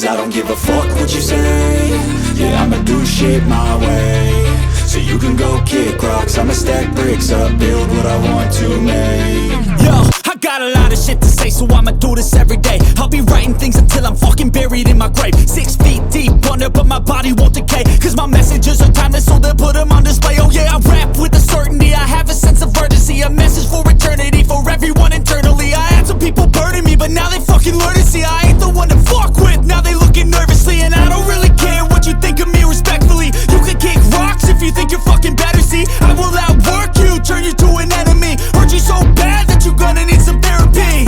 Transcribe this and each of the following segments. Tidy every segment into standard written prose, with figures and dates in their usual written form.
Cause I don't give a fuck what you say. Yeah, I'ma do shit my way. So you can go kick rocks, I'ma stack bricks up, build what I want to make. Yo, I got a lot of shit to say, so I'ma do this every day. I'll be writing things until I'm fucking buried in my grave. 6 feet deep under, but my body won't decay. Cause my messages are timeless, so they'll put them on display. Oh yeah, I rap with a certainty, I have a sense of urgency. A message for eternity, for everyone internally. I had some people burning me, but now they fucking learn to see I ain't the one to fuck with, now they looking nervously. And I don't really care what you think of me respectfully. You can kick rocks if you think you're fucking better, see. I will outwork you, turn you to an enemy. Hurt you so bad that you're gonna need some therapy.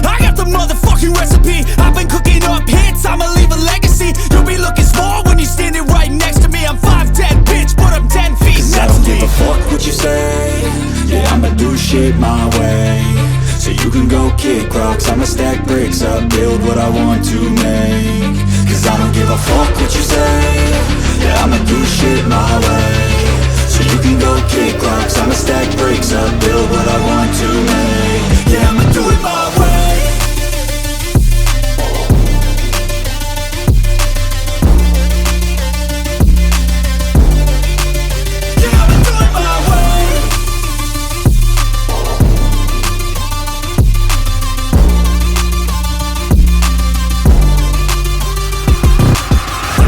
I got the motherfucking recipe. I've been cooking up hits, I'ma leave a legacy. You'll be looking small when you're standing right next to me. I'm 5'10", bitch, but I'm 10 feet Cause next I don't to me. give a fuck what you say. Yeah, I'ma do shit my way. So you can go kick rocks, I'ma stack bricks up, build what I want to make. Cause I don't give a fuck what you say. Yeah, I'ma do shit my way. So you can go kick rocks, I'ma stack bricks up, build what I want to make. Yeah, I'ma do it my way. Yeah, I'ma do it my way.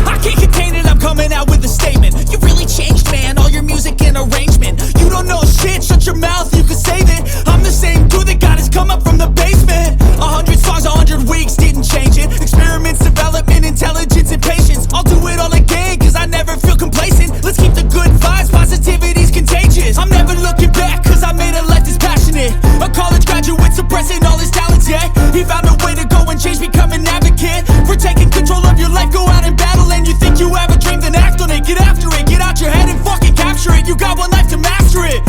I can't contain it, I'm coming out with a statement. You really changed, man, all your music and arrangement. You don't know shit, shut your mouth, you can save it. I'm the same dude that got his come up from the basement. 100 songs, 100 weeks, didn't change it. Experiments, development, intelligence, and patience. I'll do it all again, cause I never feel complacent. Let's keep the good vibes, positivity's contagious. I'm never looking back, cause I made a life that's passionate. A college graduate suppressing all his talents, yeah. He found a way to go and change, become an advocate for taking control of your life, go out and battle. And you think you have a dream, then act on it. Get after it, get out your head and fucking capture it. You got one life to master it.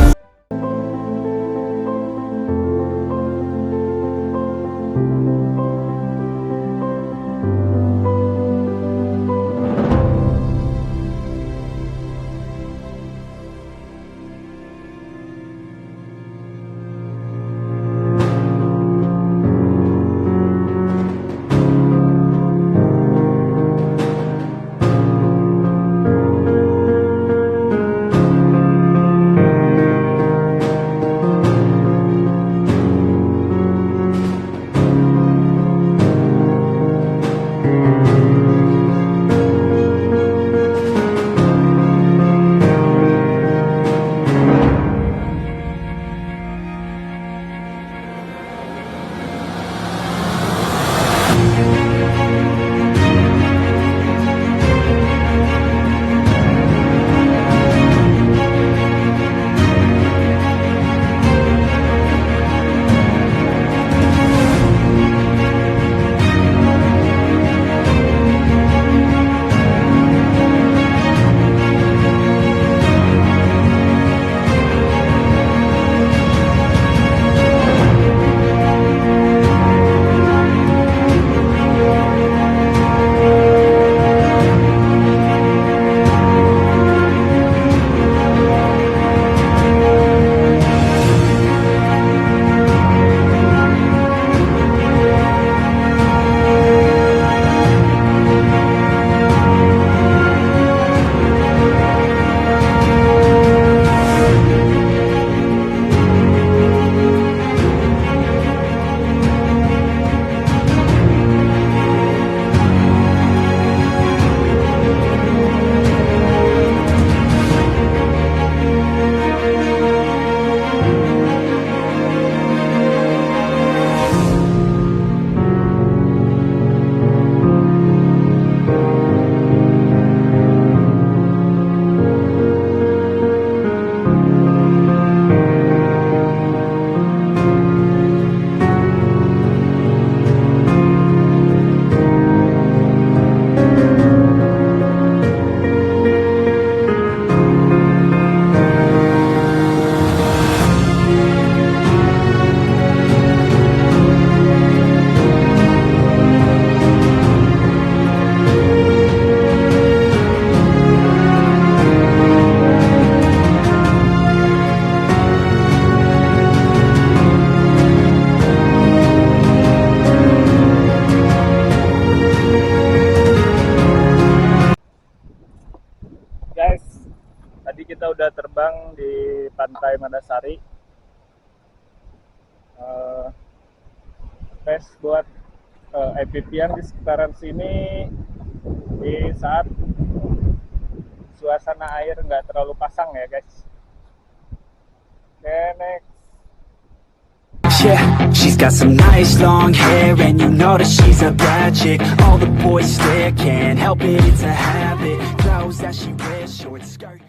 kita udah terbang di pantai Madasari. Tes buat IPP-an di sekitaran sini di saat suasana air nggak terlalu pasang ya guys. Oke, next. Yeah, she's got some nice long hair, and you know that she's a bad chick. All the boys stare, can't help it, it's a habit. Clothes that she wears, short skirt.